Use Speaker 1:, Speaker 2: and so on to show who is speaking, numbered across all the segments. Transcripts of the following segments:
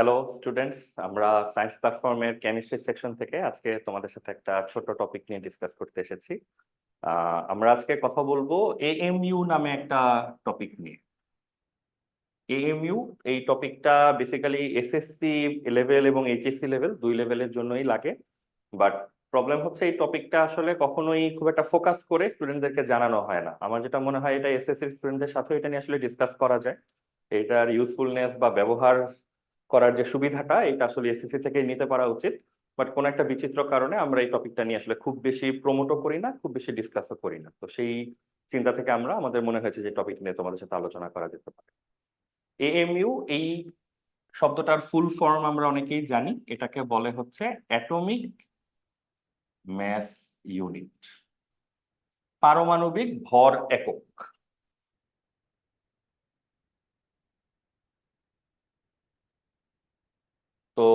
Speaker 1: Hello students, আমরা science প্ল্যাটফর্মের chemistry section থেকে আজকে তোমাদের সাথে একটা ছোট্ট টপিক নিয়ে ডিসকাস করতে এসেছি। আমরা আজকে কথা বলবো এএমইউ নামে একটা টপিক নিয়ে। এএমইউ এই টপিকটা বেসিক্যালি এসএসসি লেভেল এবং এইচএসসি লেভেল দুই লেভেলের জন্যই লাগে। বাট প্রবলেম হচ্ছে এই টপিকটা আসলে কখনোই খুব একটা ফোকাস করে স্টুডেন্টদেরকে জানানো হয় না। আমার যেটা মনে হয় এটা এসএসসি স্টুডেন্টদের সাথেও এটা নিয়ে আসলে ডিসকাস করা যায়। এটার ইউজফুলনেস বা ব্যবহার করার যে সুবিধাটা এটা আসলে এসএসসি থেকেই নিতে পারা উচিত। বাট কোন একটা বিচিত্র কারণে আমরা এই টপিকটা নিয়ে আসলে খুব বেশি প্রমোটও করি না, খুব বেশি ডিসকাসও করি না। তো সেই চিন্তা থেকে আমাদের মনে হয়েছে যে টপিক নিয়ে তোমাদের সাথে আলোচনা করা যেতে পারে। এএমইউ এই শব্দটার ফুল ফর্ম আমরা অনেকেই জানি, এটাকে বলে হচ্ছে অ্যাটমিক ম্যাস ইউনিট, পারমাণবিক ভর একক। তো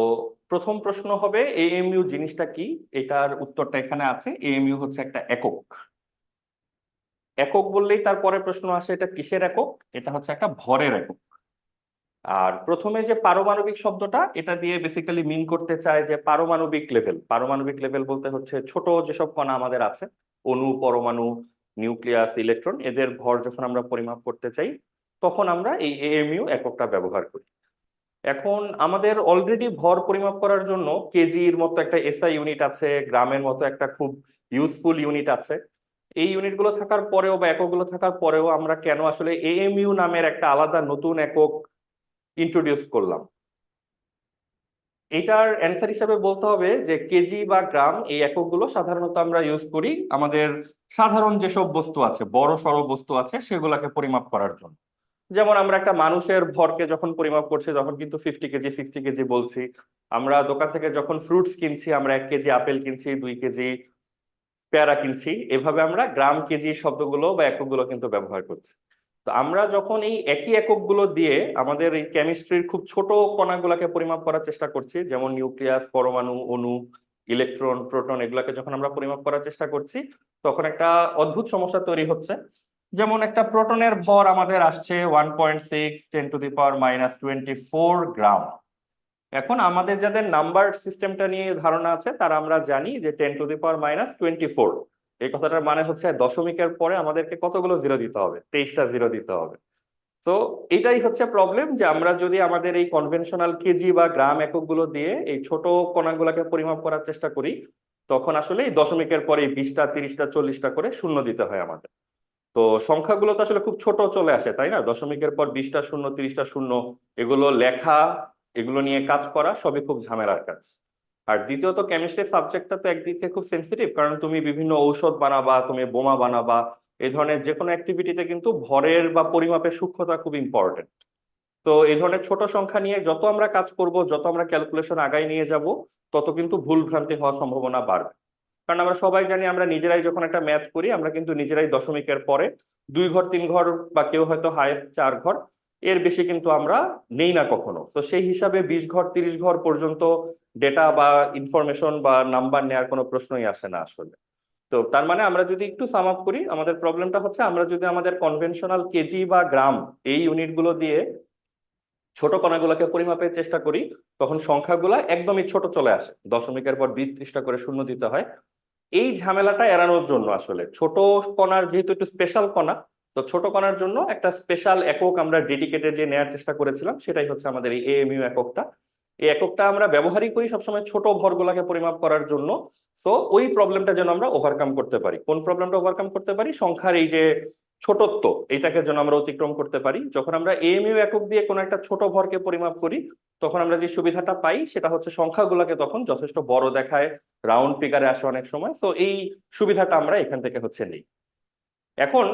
Speaker 1: প্রথম প্রশ্ন হবে এএমইউ জিনিসটা কি। এটার উত্তরটা এখানে আছে। এএমইউ হচ্ছে একটা একক। একক বললেই তারপরে প্রশ্ন আসে এটা কিসের একক। এটা হচ্ছে একটা ভরের একক। আর প্রথমে যে পারমাণবিক শব্দটা এটা দিয়ে বেসিক্যালি মিন করতে চায় যে পারমাণবিক লেভেল। পারমাণবিক লেভেল বলতে হচ্ছে ছোট যেসব কণা আমাদের আছে, অণু, পরমাণু, নিউক্লিয়াস, ইলেকট্রন, এদের ভর যখন আমরা পরিমাপ করতে চাই তখন আমরা এই এএমইউ এককটা ব্যবহার করি। এখন আমাদের অলরেডি ভর পরিমাপ করার জন্য কেজির মতো একটা এসআই ইউনিট আছে, গ্রামের মতো একটা খুব ইউজফুল ইউনিট আছে। এই ইউনিটগুলো থাকার পরেও বা এককগুলো থাকার পরেও আমরা কেন আসলে এএমইউ নামের একটা আলাদা নতুন একক ইন্ট্রোডিউস করলাম? এটার অ্যান্সার হিসেবে বলতে হবে যে কেজি বা গ্রাম এই এককগুলো সাধারণত আমরা ইউজ করি আমাদের সাধারণ যেসব বস্তু আছে, বড় সড় বস্তু আছে, সেগুলোকে পরিমাপ করার জন্য। যেমন আমরা একটা মানুষের ভরকে যখন পরিমাপ করছি তখন কিন্তু 50 কেজি 60 কেজি বলছি। আমরা দোকান থেকে যখন ফ্রুটস কিনছি, আমরা 1 কেজি আপেল কিনছি, 2 কেজি পেয়ারা কিনছি, এভাবে আমরা গ্রাম, কেজি শব্দগুলো বা এককগুলো কিন্তু ব্যবহার করছি। তো আমরা যখন এই একই এককগুলো দিয়ে আমাদের এই কেমিস্ট্রির খুব ছোট কণাগুলোকে পরিমাপ করার চেষ্টা করছি, যেমন নিউক্লিয়াস, পরমাণু, অণু, ইলেকট্রন, প্রোটন, এগুলাকে যখন আমরা পরিমাপ করার চেষ্টা করছি তখন একটা অদ্ভুত সমস্যা তৈরি হচ্ছে। যেমন একটা প্রোটনের ভর আমাদের আসছে 1.6 10⁻24 গ্রাম। এখন আমাদের যাদের নাম্বার সিস্টেমটা নিয়ে ধারণা আছে তারা আমরা জানি যে 10⁻24 এই কথাটার মানে হচ্ছে দশমিকের পরে আমাদেরকে কতগুলো জিরো দিতে হবে, 23টা জিরো দিতে হবে। তো এটাই হচ্ছে প্রবলেম যে আমরা যদি আমাদের এই কনভেনশনাল কেজি বা গ্রাম এককগুলো দিয়ে এই ছোট কণাগুলোকে পরিমাপ করার চেষ্টা করি তখন আসলে এই দশমিকের পরে 20টা 30টা 40টা করে শূন্য দিতে হয় আমাদের। তো সংখ্যাগুলো তো আসলে খুব ছোট চলে আসে, তাই না? দশমিকের পর 20টা শূন্য, 30টা শূন্য, এগুলো লেখা, এগুলো নিয়ে কাজ করা সবই খুব ঝামেলার কাজ। আর দ্বিতীয়ত কেমিস্ট্রি সাবজেক্টটা তো একদিক থেকে খুব সেন্সিটিভ, কারণ তুমি বিভিন্ন ঔষধ বানাবা, তুমি বোমা বানাবা, এই ধরনের যে কোনো অ্যাক্টিভিটিতে কিন্তু ভরের বা পরিমাপের সূক্ষ্মতা খুব ইম্পর্টেন্ট। তো এই ধরনের ছোট সংখ্যা নিয়ে যত আমরা কাজ করব, যত আমরা ক্যালকুলেশন আগায় নিয়ে যাব, তত কিন্তু ভুল ভ্রান্তি হওয়ার সম্ভাবনা বাড়বে। কারণ আমরা সবাই জানি আমরা নিজেরাই যখন একটা ম্যাথ করি আমরা কিন্তু নিজেরাই দশমিকের পরে 2 ঘর 3 ঘর বা কেউ হয়তো হাইয়েস্ট 4 ঘর, এর বেশি কিন্তু আমরা নেই না কখনো। তো সেই হিসাবে 20 ঘর 30 ঘর পর্যন্ত ডেটা বা ইনফরমেশন বা নাম্বার নেওয়ার কোনো প্রশ্নই আসে না আসলে। তো তার মানে আমরা যদি একটু সাম আপ করি, আমাদের প্রবলেমটা হচ্ছে আমরা যদি আমাদের কনভেনশনাল কেজি বা গ্রাম এই ইউনিটগুলো দিয়ে ছোট কণাগুলোকে পরিমাপের চেষ্টা করি তখন সংখ্যাগুলো একদমই ছোট চলে আসে, দশমিকের পর 20 30টা করে শূন্য দিতে হয়। এই ঝামেলাটা এড়ানোর জন্য আসলে ছোট কণার যেহেতু একটু স্পেশাল কণা, তো ছোট কণার জন্য একটা স্পেশাল একক আমরা ডেডিকেটেড যে নেওয়ার চেষ্টা করেছিলাম, সেটাই হচ্ছে আমাদের এই এএমইউ এককটা। এই এককটা আমরা ব্যবহারই করি সবসময় ছোট ভরগুলাকে পরিমাপ করার জন্য। তো ওই প্রবলেমটা যেন আমরা ওভারকাম করতে পারি। কোন প্রবলেমটা ওভারকাম করতে পারি? সংখ্যার এই যে ছোটত্ব, এটাকে যেন আমরা অতিক্রম করতে পারি। যখন আমরা এএমইউ একক দিয়ে কোনো একটা ছোট ভরকে পরিমাপ করি তখন আমরা যে সুবিধাটা পাই সেটা হচ্ছে সংখ্যাগুলোকে তখন যথেষ্ট বড় দেখায়, রাউন্ড ফিগারে আসে অনেক সময়। তো এই সুবিধাটা আমরা এখান থেকে হচ্ছে নেই। এখন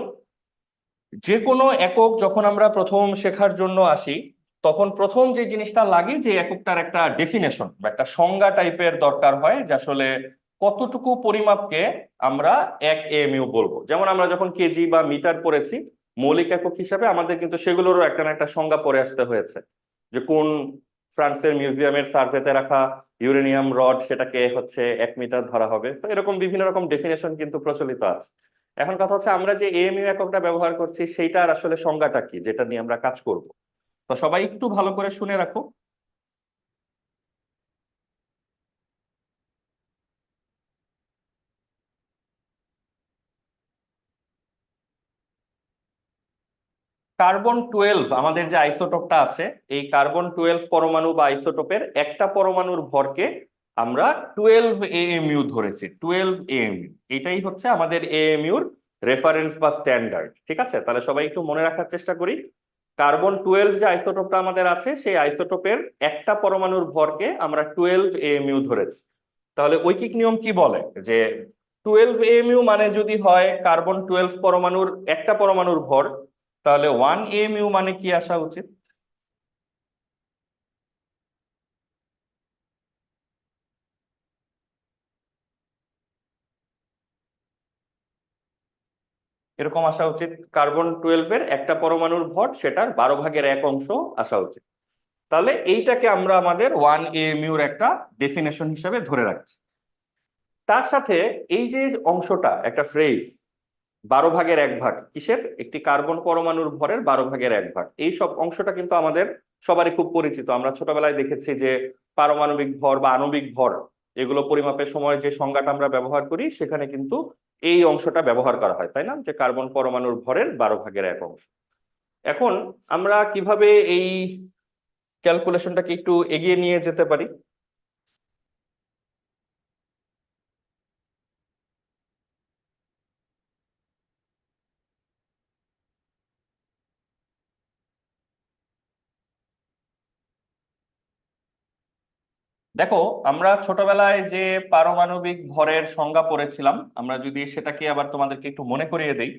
Speaker 1: যে কোনো একক যখন আমরা প্রথম শেখার জন্য আসি তখন প্রথম যে জিনিসটা লাগে যে এককটার একটা ডেফিনেশন বা একটা সংজ্ঞা টাইপের দরকার হয়, যে আসলে কতটুকু পরিমাপকে আমরা 1 এএমইউ বলবো। যেমন আমরা যখন কেজি বা মিটার পড়েছি মৌলিক একক হিসাবে আমাদের কিন্তু সেগুলোরও একটা না একটা সংজ্ঞা পড়ে আসতে হয়েছে, যে কোন ফ্রান্সের মিউজিয়ামের সার্ভেতে রাখা ইউরেনিয়াম রড সেটাকে হচ্ছে 1 মিটার ধরা হবে। তো এরকম বিভিন্ন রকম ডেফিনেশন কিন্তু প্রচলিত আছে। এখন কথা হচ্ছে আমরা যে এএমইউ এককটা ব্যবহার করছি সেইটার আসলে সংজ্ঞাটা কি, যেটা নিয়ে আমরা কাজ করব। তো সবাই একটু ভালো করে শুনে রাখো। কার্বন 12 আমাদের যে আইসোটোপটা আছে, এই কার্বন 12 পরমাণু বা আইসোটোপের একটা পরমাণুর ভরকে আমরা 12 AMU ধরেছি। 12 AMU এটাই হচ্ছে আমাদের এএমইউর রেফারেন্স বা স্ট্যান্ডার্ড। ঠিক আছে, তাহলে সবাই একটু মনে রাখার চেষ্টা করি। কার্বন 12 যে আইসোটোপটা আমাদের আছে, সেই আইসোটোপের একটা পরমাণুর ভরকে আমরা 12 AMU ধরেছি। তাহলে ঐকিক নিয়ম কি বলে যে 12 AMU মানে যদি হয় কার্বন 12 পরমাণুর একটা পরমাণুর ভর, তাহলে 1 AMU মানে কি আসা উচিত? এরকম আসা উচিত, কার্বন 12 একটা পরমাণুর ভর সেটার 12/1 আসা উচিত। তাহলে এইটাকে আমরা আমাদের 1 AMUর একটা ডেফিনেশন হিসেবে ধরে রাখছি। তার সাথে এই যে অংশটা একটা ফ্রেজ, 12/1 কিসের? একটি কার্বন পরমাণুর ভরের 12/1, এই সব অংশটা কিন্তু আমাদের সবারই খুব পরিচিত। আমরা ছোটবেলায় দেখেছি যে পারমাণবিক ভর বা আণবিক ভর এগুলো পরিমাপের সময় যে সংজ্ঞাটা আমরা ব্যবহার করি, সেখানে কিন্তু এই অংশটা ব্যবহার করা হয়, তাই না, যে কার্বন পরমাণুর ভরের 12/1 এখন আমরা কিভাবে এই ক্যালকুলেশনটাকে একটু এগিয়ে নিয়ে যেতে পারি? দেখো, আমরা ছোটবেলায় যে পারমাণবিক ভরের সংজ্ঞা পড়েছিলাম, আমরা যদি সেটাকে আবার তোমাদেরকে একটু মনে করিয়ে দেই।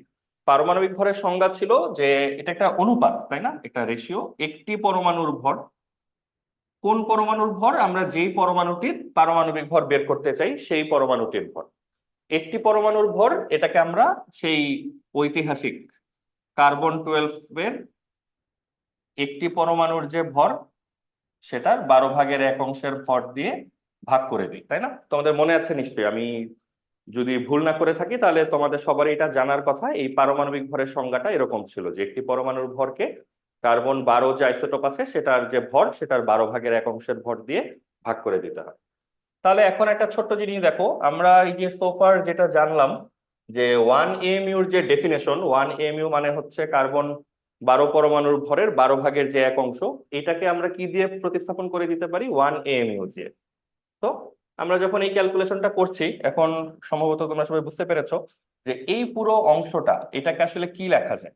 Speaker 1: পারমাণবিক ভরের সংজ্ঞা ছিল যে এটা একটা অনুপাত, তাই না, একটা রেশিও। একটি পরমাণুর ভর, কোন পরমাণুর ভর? আমরা যেই পরমাণুটির পারমাণবিক ভর বের করতে চাই সেই পরমাণুটির ভর। একটি পরমাণুর ভর, এটাকে আমরা সেই ঐতিহাসিক কার্বন 12 এর একটি পরমাণুর যে ভর, সেটার 12/1 ভর দিয়ে ভাগ করে দিই, তাই না? তোমাদের মনে আছে নিশ্চয়ই, আমি যদি ভুল না করে থাকি তাহলে তোমাদের সবারই এটা জানার কথা। এই পারমাণবিক ভরের সংজ্ঞাটা এরকম ছিল যে একটি পরমাণুর ভরকে কার্বন 12 যে আইসোটোপ আছে সেটার যে ভর, সেটার 12/1 ভর দিয়ে ভাগ করে দিতে হয়। তাহলে এখন একটা ছোট্ট জিনিস দেখো, আমরা এই যে সোফার যেটা জানলাম যে 1 AMUর যে ডেফিনেশন, 1 AMU মানে হচ্ছে কার্বন 12 পরমাণুর ভরের 12/1, এটাকে আমরা কি দিয়ে প্রতিস্থাপন করে দিতে পারি? 1 AMU দিয়ে। তো আমরা যখন এই ক্যালকুলেশনটা করছি, এখন সম্ভবত তোমরা সবাই বুঝতে পেরেছো যে এই পুরো অংশটা এটাকে আসলে কি লেখা যায়?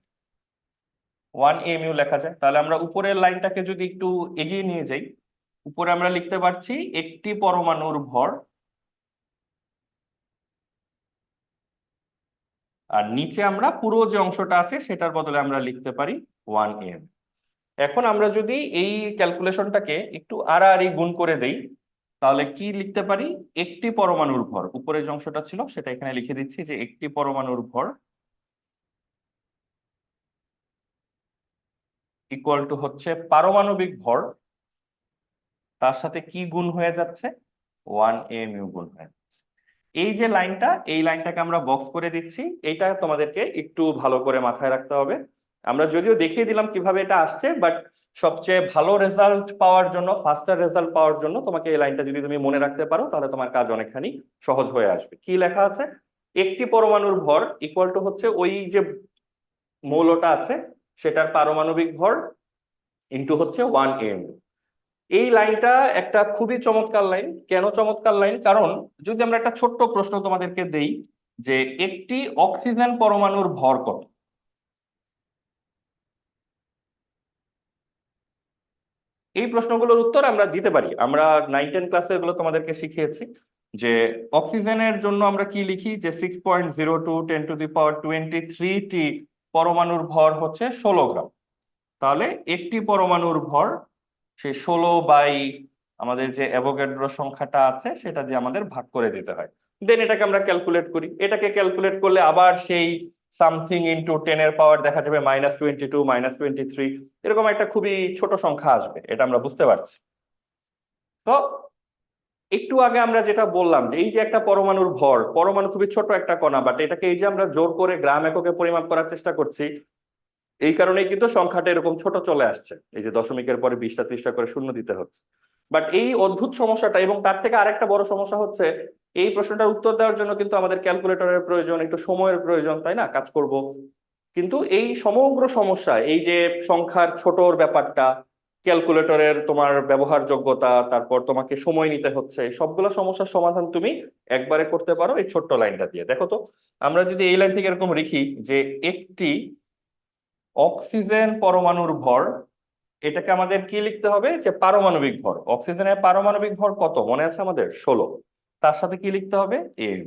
Speaker 1: 1 AMU লেখা যায়। তাহলে আমরা উপরের লাইনটাকে যদি একটু এগিয়ে নিয়ে যাই, উপরে আমরা লিখতে পারছি একটি পরমাণুর ভর, আর নিচে আমরা পুরো যে অংশটা আছে সেটার বদলে আমরা লিখতে পারি 1 AM। এখন আমরা যদি এই ক্যালকুলেশনটাকে একটু আড়াআড়ি গুণ করে দেই, তাহলে কি লিখতে পারি? একটি পরমাণুর ভর, উপরে যে অংশটা ছিল সেটা এখানে লিখে দিচ্ছি যে একটি পরমাণুর ভর ইকুয়াল টু হচ্ছে পারমাণবিক ভর, তার সাথে কি গুণ হয়ে যাচ্ছে? 1 AMU গুণ হয়ে যাচ্ছে। এই যে লাইনটা, এই লাইনটাকে আমরা বক্স করে দিচ্ছি, এইটা তোমাদেরকে একটু ভালো করে মাথায় রাখতে হবে। আমরা যদিও দেখিয়ে দিলাম কিভাবে এটা আসছে, বাট সবচেয়ে ভালো রেজাল্ট পাওয়ার জন্য, ফাস্টার রেজাল্ট পাওয়ার জন্য তোমাকে এই লাইনটা যদি তুমি মনে রাখতে পারো, তাহলে তোমার কাজ অনেকখানি সহজ হয়ে আসবে। কি লেখা আছে? একটি পরমাণুর ভর ইকুয়াল টু হচ্ছে ওই যে মৌলটা আছে সেটার পারমাণবিক ভর ইন্টু হচ্ছে 1 AMU। এই লাইনটা একটা খুবই চমৎকার লাইন। কেন চমৎকার লাইন? কারণ যদি আমরা একটা ছোট্ট প্রশ্ন তোমাদেরকে দেই যে একটি অক্সিজেন পরমাণুর ভর কত, এই প্রশ্নগুলোর উত্তর আমরা দিতে পারি। আমরা 9-10 ক্লাসে এগুলো তোমাদেরকে শিখিয়েছি যে অক্সিজেনের জন্য আমরা কি লিখি, যে 6.02 10⁻23 পরমাণুর ভর হচ্ছে 16 গ্রাম। তাহলে একটি পরমাণুর ভর সেই 16 বাই আমাদের যে অ্যাভোগাড্রো সংখ্যাটা আছে সেটা দিয়ে আমাদের ভাগ করে দিতে হয়। দেন এটাকে আমরা ক্যালকুলেট করি। এটাকে ক্যালকুলেট করলে আবার সেই সামথিং ইন্টু 10 এর পাওয়ার দেখা যাবে -22 -23, এরকম একটা খুবই ছোট সংখ্যা আসবে, এটা আমরা বুঝতে পারছি। তো একটু আগে আমরা যেটা বললাম যে এই যে একটা পরমাণুর ভর, পরমাণু খুবই ছোট একটা কণা, বাট এটাকে এই যে আমরা জোর করে গ্রাম এককে পরিমাপ করার চেষ্টা করছি, এই কারণেই কিন্তু সংখ্যাটা এরকম ছোট চলে আসছে। এই যে দশমিকের পরে 20টা 30টা করে শূন্য দিতে হচ্ছে। বাট এই অদ্ভুত সমস্যাটা, এবং তার থেকে আরেকটা বড় সমস্যা হচ্ছে, এই প্রশ্নটার উত্তর দেওয়ার জন্য কিন্তু আমাদের ক্যালকুলেটরের প্রয়োজন, একটু সময়ের প্রয়োজন, তাই না, কাজ করব। কিন্তু এই সমগ্র সমস্যা, এই যে সংখ্যার ছোটর ব্যাপারটা, ক্যালকুলেটরের তোমার ব্যবহারযোগ্যতা, তারপর তোমাকে সময় নিতে হচ্ছে, সবগুলো সমস্যার সমাধান তুমি একবারে করতে পারো এই ছোট্ট লাইনটা দিয়ে। দেখো তো, আমরা যদি এই লাইন থেকে এরকম লিখি যে একটি অক্সিজেন পরমাণুর ভর, এটাকে আমাদের কি লিখতে হবে, যে পারমাণবিক ভর। অক্সিজেনের পারমাণবিক ভর কত মনে আছে আমাদের? 16। তার সাথে কি লিখতে হবে? এম।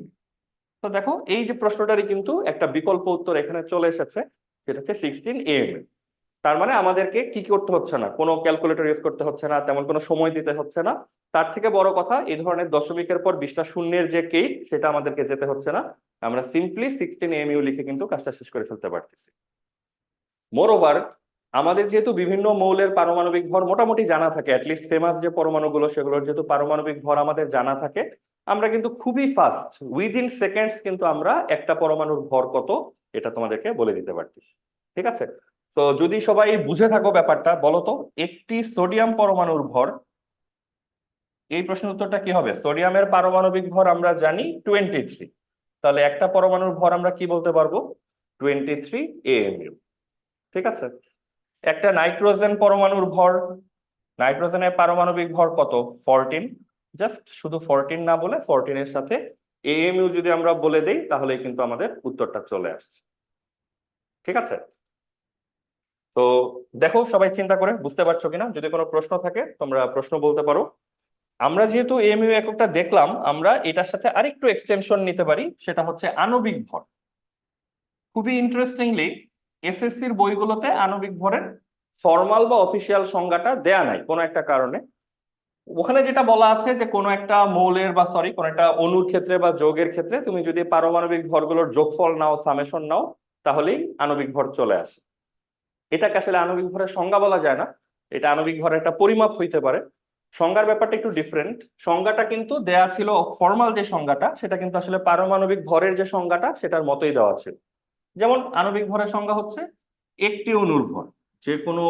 Speaker 1: তো দেখো, এই যে প্রশ্নটারই কিন্তু একটা বিকল্প উত্তর এখানে চলে এসেছে, সেটা হচ্ছে 16 am। তার মানে আমাদেরকে কি করতে হচ্ছে না, কোনো ক্যালকুলেটর ইউজ করতে হচ্ছে না, তেমন কোনো সময় দিতে হচ্ছে না। তার থেকে বড় কথা, এই ধরনের দশমিকের পর 20টা শূন্যের যে কেস, সেটা আমাদেরকে যেতে হচ্ছে না। আমরা সিম্পলি 16 mu লিখে কিন্তু কাজটা শেষ করে ফেলতে পারতেছি। মোরওভার, আমাদের যেহেতু বিভিন্ন মৌলের পারমাণবিক ভর মোটামুটি জানা থাকে, অ্যাটলিস্ট ফেমাস যে পরমাণুগুলো সেগুলোর যেহেতু পারমাণবিক ভর আমাদের জানা থাকে, আমরা কিন্তু খুবই ফাস্ট, উইদিন সেকেন্ডস কিন্তু আমরা একটা পরমাণুর ভর কত এটা তোমাদেরকে বলে দিতে পারতেছি। ঠিক আছে? তো যদি সবাই বুঝে থাকো ব্যাপারটা, বলো তো একটি সোডিয়াম পরমাণুর ভর। এই প্রশ্নের উত্তরটা কি হবে? সোডিয়ামের পারমাণবিক ভর আমরা জানি 23। তাহলে একটা পরমাণুর ভর আমরা কি বলতে পারবো? 23 amu। ঠিক আছে? একটা নাইট্রোজেন পরমাণুর ভর, নাইট্রোজেনের পারমাণবিক ভর কত? 14। জাস্ট শুধু 14 না বলে 14 এর সাথে amu যদি আমরা বলে দেই, তাহলে কিন্তু আমাদের উত্তরটা চলে আসছে। ঠিক আছে? তো দেখো, সবাই চিন্তা করে বুঝতে পারছো কিনা, যদি কোনো প্রশ্ন থাকে তোমরা প্রশ্ন বলতে পারো। আমরা যেহেতু amu এককটা দেখলাম, আমরা এটার সাথে আরেকটু এক্সটেনশন নিতে পারি, সেটা হচ্ছে আণবিক ভর। খুবই ইন্টারেস্টিংলি, এসএসসির বইগুলোতে আণবিক ভরের ফর্মাল বা অফিসিয়াল সংজ্ঞাটা দেয়া নাই কোনো একটা কারণে। ওখানে যেটা বলা আছে যে কোনো একটা মৌলের বা সরি কোনো একটা অণুর ক্ষেত্রে বা যৌগের ক্ষেত্রে তুমি যদি পারমাণবিক ভরগুলোর যোগফল নাও, সামেশন নাও, তাহলেই আণবিক ভর চলে আসে। এটাকে আসলে আণবিক ভরের সংজ্ঞা বলা যায় না, এটা আণবিক ভরের একটা পরিমাপ হইতে পারে। সংজ্ঞার ব্যাপারটা একটু ডিফারেন্ট। সংজ্ঞাটা কিন্তু দেয়া ছিল, ফর্মাল যে সংজ্ঞাটা সেটা কিন্তু আসলে পারমাণবিক ভরের যে সংজ্ঞাটা সেটার মতোই দেওয়া ছিল। যেমন আণবিক ভরের সংজ্ঞা হচ্ছে একটি অণুর ভর, যে কোনো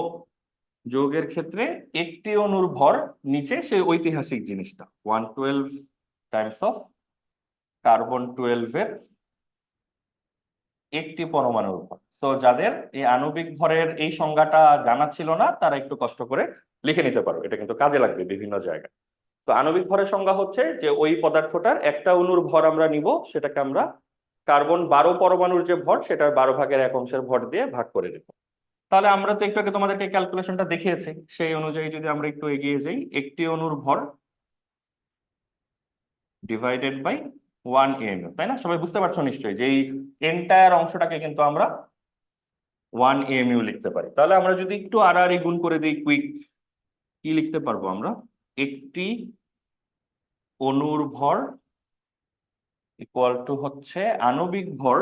Speaker 1: যৌগের ক্ষেত্রে একটি অণুর ভর, নিচে সেই ঐতিহাসিক জিনিসটা 112 টাইমস অফ কার্বন 12 এর একটি পরমাণুর ভর। তো যাদের এই আণবিক ভরের এই সংজ্ঞাটা জানা ছিল না, তারা একটু কষ্ট করে লিখে নিতে পারো, এটা কিন্তু কাজে লাগবে বিভিন্ন জায়গায়। তো আণবিক ভরের সংজ্ঞা হচ্ছে যে ওই পদার্থটার একটা অণুর ভর আমরা নিব, সেটাকে আমরা কার্বন 12 পরমাণুর যে ভর, সেটার 12/1 ভর দিয়ে ভাগ করে দেব। তাহলে আমরা তো একটু আগে তোমাদেরকে ক্যালকুলেশনটা দেখিয়েছি, সেই অনুযায়ী যদি আমরা একটু এগিয়ে যাই, একটি অণুর ভর ডিভাইডেড বাই 1 amu, তাই না? সবাই বুঝতে পারছো নিশ্চয়ই যে এই এন্টায়ার অংশটাকে কিন্তু আমরা 1 amu লিখতে পারি। তাহলে আমরা যদি একটু আড়াআড়ি গুণ করে দিই কুইক, কি লিখতে পারবো আমরা? একটি অণুর ভর ইকুয়াল টু হচ্ছে আণবিক ভর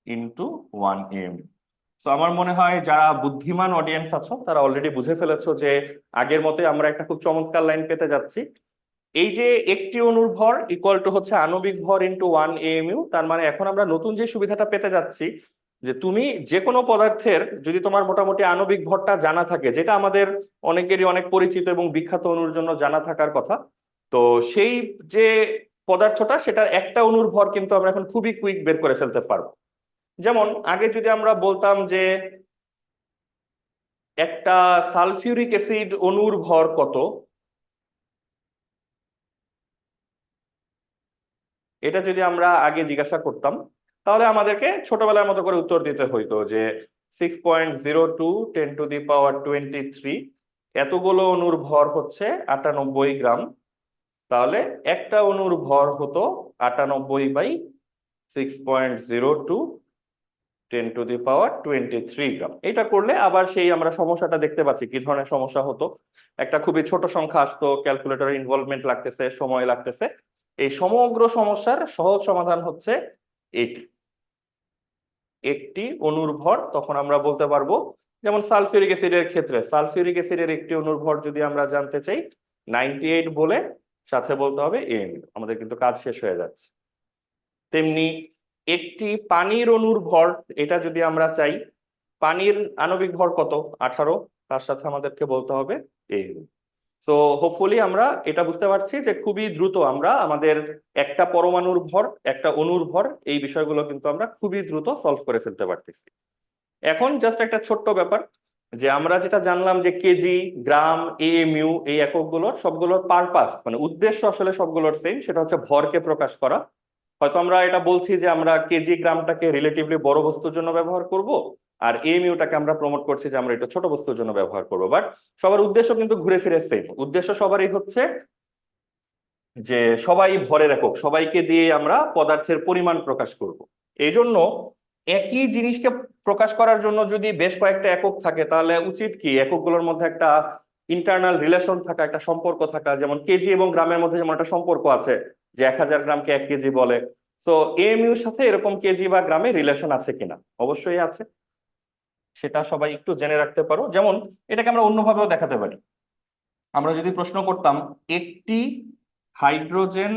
Speaker 1: ইন্টু 1 amu। তো আমার মনে হয় যারা বুদ্ধিমান অডিয়েন্স আছো তারা অলরেডি বুঝে ফেলেছো যে আগের মতোই আমরা একটা খুব চমৎকার লাইন পেতে যাচ্ছি। এই যে একটি অণুর ভর ইকুয়াল টু হচ্ছে আণবিক ভর ইন্টু 1 amu, তার মানে এখন আমরা নতুন যে সুবিধাটা পেতে যাচ্ছি, যে তুমি যে কোনো পদার্থের যদি তোমার মোটামুটি আণবিক ভরটা জানা থাকে, যেটা আমাদের অনেকেরই অনেক পরিচিত এবং বিখ্যাত অণুর জন্য জানা থাকার কথা, তো সেই যে পদার্থটা সেটার একটা অণুর ভর কিন্তু আমরা এখন খুবই কুইক বের করে ফেলতে পারবো। যেমন আগে যদি আমরা বলতাম যে একটা সালফিউরিক অ্যাসিড অণুর ভর কত, এটা যদি আমরা আগে জিজ্ঞাসা করতাম, তাহলে আমাদেরকে ছোটবেলার মতো করে উত্তর দিতে হইতো যে 6.02 10⁻23, এতগুলো অণুর ভর হচ্ছে 98 গ্রাম। তাহলে একটা অণুর ভর হতো 98/6.02 10⁻23 গ্রাম। এটা করলে আবার সেই আমরা সমস্যাটা দেখতে পাচ্ছি কি ধরনের সমস্যা হতো। একটা খুবই ছোট সংখ্যা আসতো, ক্যালকুলেটর ইনভলভমেন্ট লাগতেছে, সময় লাগতেছে। এই সমগ্র সমস্যার সহজ সমাধান হচ্ছে এটি, একটি অণুর ভর। তখন আমরা বলতে পারবো, যেমন সালফিউরিক অ্যাসিডের ক্ষেত্রে, সালফিউরিক অ্যাসিডের একটি অণুর ভর যদি আমরা জানতে চাই 98 বলে সাথে বলতে হবে amu, আমাদের কিন্তু কাজ শেষ হয়ে যাচ্ছে। তেমনি একটি পানির অণুর ভর, এটা যদি আমরা চাই, পানির আণবিক ভর কত? 18, তার সাথে আমাদেরকে বলতে হবে amu। সো হোপফুলি আমরা এটা বুঝতে পারছি যে খুবই দ্রুত আমরা আমাদের একটা পরমাণুর ভর, একটা অণুর ভর, এই বিষয়গুলো কিন্তু আমরা খুবই দ্রুত সলভ করে ফেলতে পারতেছি। এখন জাস্ট একটা ছোট্ট ব্যাপার, যে আমরা যেটা জানলাম যে কেজি, গ্রাম, এএমইউ এই এককগুলোর সবগুলোর পারপাস মানে উদ্দেশ্য আসলে সবগুলোর সেম, সেটা হচ্ছে ভরকে প্রকাশ করা। হয়তো আমরা এটা বলছি যে আমরা কেজি গ্রামটাকে রিলেটিভলি বড় বস্তুর জন্য ব্যবহার করব, আর এএমইউটাকে আমরা প্রমোট করছি যে আমরা এটা ছোট বস্তুর জন্য ব্যবহার করব, বাট সবার উদ্দেশ্য কিন্তু ঘুরে ফিরে সেম। উদ্দেশ্য সবারই হচ্ছে যে সবাই ভরের একক, সবাইকে দিয়ে আমরা পদার্থের পরিমাণ প্রকাশ করব। এই জন্য একই জিনিসকে প্রকাশ করার জন্য যদি বেশ কয়েকটা একক থাকে, তাহলে উচিত কি এককগুলোর মধ্যে একটা ইন্টারনাল রিলেশন থাকা, একটা সম্পর্ক থাকা। যেমন কেজি এবং গ্রামের মধ্যে যেমন একটা সম্পর্ক আছে যে 1000 গ্রামকে 1 কেজি বলে। তো এএমইউর সাথে এরকম কেজি বা গ্রামে রিলেশন আছে কিনা? অবশ্যই আছে, সেটা সবাই একটু জেনে রাখতে পারো। যেমন এটাকে আমরা অন্যভাবেও দেখাতে পারি। আমরা যদি প্রশ্ন করতাম একটি হাইড্রোজেন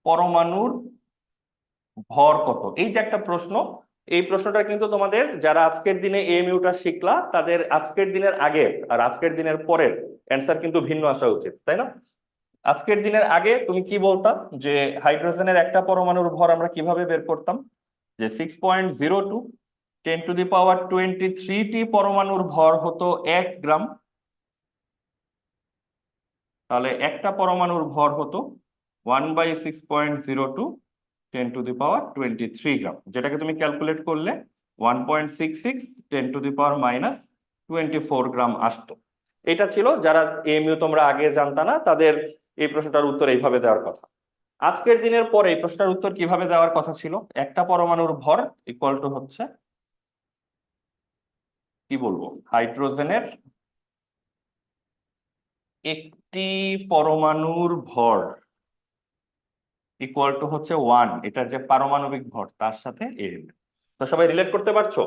Speaker 1: পরমাণুর ভর কত, এই যে একটা প্রশ্ন, এই প্রশ্নটা কিন্তু তোমাদের যারা আজকের দিনে এএমইউটা শিখলা তাদের আজকের দিনের আগের আর আজকের দিনের পরের অ্যান্সার কিন্তু ভিন্ন আসা উচিত, তাই না? আজকের দিনের আগে তুমি কি বলতা যে হাইড্রোজেনের একটা পরমাণুর ভর আমরা কিভাবে বের করতাম, যে 6.02 10⁻23টি পরমাণুর ভর হতো 1 গ্রাম, তাহলে একটা পরমাণুর ভর হতো 1/6.02 10⁻23 গ্রাম, যেটাকে তুমি ক্যালকুলেট করলে 1.66 10⁻⁻24 গ্রাম আসতো। এটা ছিল যারা এএমইউ তোমরা আগে জানতা না, তাদের এই প্রশ্নটার উত্তর এইভাবে দেওয়ার কথা। আজকের দিনের পরে এই প্রশ্নটার উত্তর কিভাবে দেওয়ার কথা ছিল, একটা পরমাণুর ভর ইকুয়াল টু হচ্ছে কি বলবো, হাইড্রোজেনের একটি পরমাণুর ভর ইকুয়াল টু হচ্ছে 1, এটার যে পারমাণবিক ভর তার সাথে এর। তো সবাই রিলেট করতে পারছো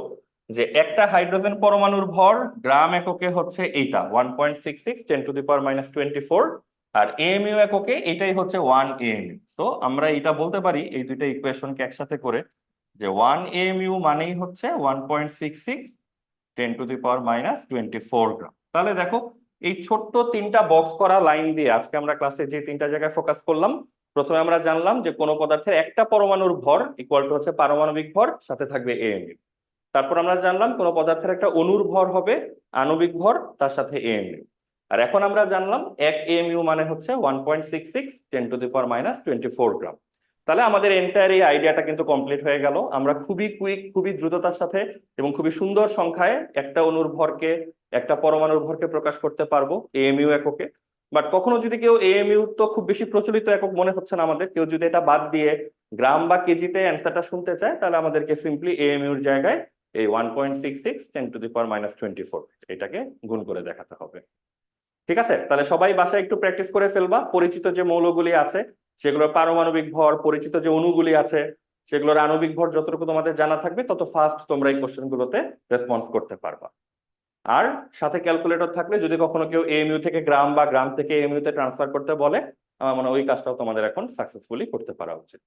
Speaker 1: যে একটা হাইড্রোজেন পরমাণুর ভর গ্রাম এককে হচ্ছে এইটা 1.66 10⁻⁻24, আর এএমইউ এককে এটাই হচ্ছে 1 এএমইউ। তো আমরা এটা বলতে পারি এই দুইটা ইকুয়েশনকে একসাথে করে যে 1 এএমইউ মানেই হচ্ছে 1.66 10⁻⁻24 গ্রাম। তাহলে দেখো এই ছোট্ট তিনটা বক্স করা লাইন দিয়ে আজকে আমরা ক্লাসে যে তিনটা জায়গায় ফোকাস করলাম, প্রথমে আমরা জানলাম যে কোনো পদার্থের একটা পরমাণুর ভর ইকুয়াল টু হচ্ছে পারমাণবিক ভর, সাথে থাকবে এএমইউ। তারপর আমরা জানলাম কোনো পদার্থের একটা অণুর ভর হবে আণবিক ভর, তার সাথে এএমইউ। আর এখন আমরা জানলাম 1 এএমইউ মানে হচ্ছে 1.66 10⁻⁻24 গ্রাম। তাহলে আমাদের এন্টায়ার এই আইডিয়াটা কিন্তু কমপ্লিট হয়ে গেল। আমরা খুবই কুইক, খুবই দ্রুততার সাথে এবং খুবই সুন্দর সংখ্যায় একটা অণুর ভরকে, একটা পরমাণুর ভরকে প্রকাশ করতে পারবো এএমইউ এককে। বাট কখনো যদি কেউ এএমইউ তো খুব বেশি প্রচলিত একক মনে হচ্ছে না আমাদের, কেউ যদি এটা বাদ দিয়ে গ্রাম বা কেজিতে অ্যান্সারটা শুনতে চায়, তাহলে আমাদেরকে সিম্পলি এএমইউর জায়গায় এই 1.66 10⁻⁻24 এটাকে গুণ করে দেখাতে হবে। ঠিক আছে, তাহলে সবাই বাসায় একটু প্র্যাকটিস করে ফেলবা। পরিচিত যে মৌলগুলি আছে সেগুলোর পারমাণবিক ভর, পরিচিত যে অণুগুলি আছে সেগুলোর আণবিক ভর যতটুকু তোমাদের জানা থাকবে তত ফাস্ট তোমরা এই কোশ্চেন গুলোতে রেসপন্স করতে পারবা। আর সাথে ক্যালকুলেটর থাকলে যদি কখনো কেউ এএমইউ থেকে গ্রাম বা গ্রাম থেকে এএমইউ তে ট্রান্সফার করতে বলে, আমার মনে হয় ওই কাজটাও তোমাদের এখন সাকসেসফুলি করতে পারা উচিত।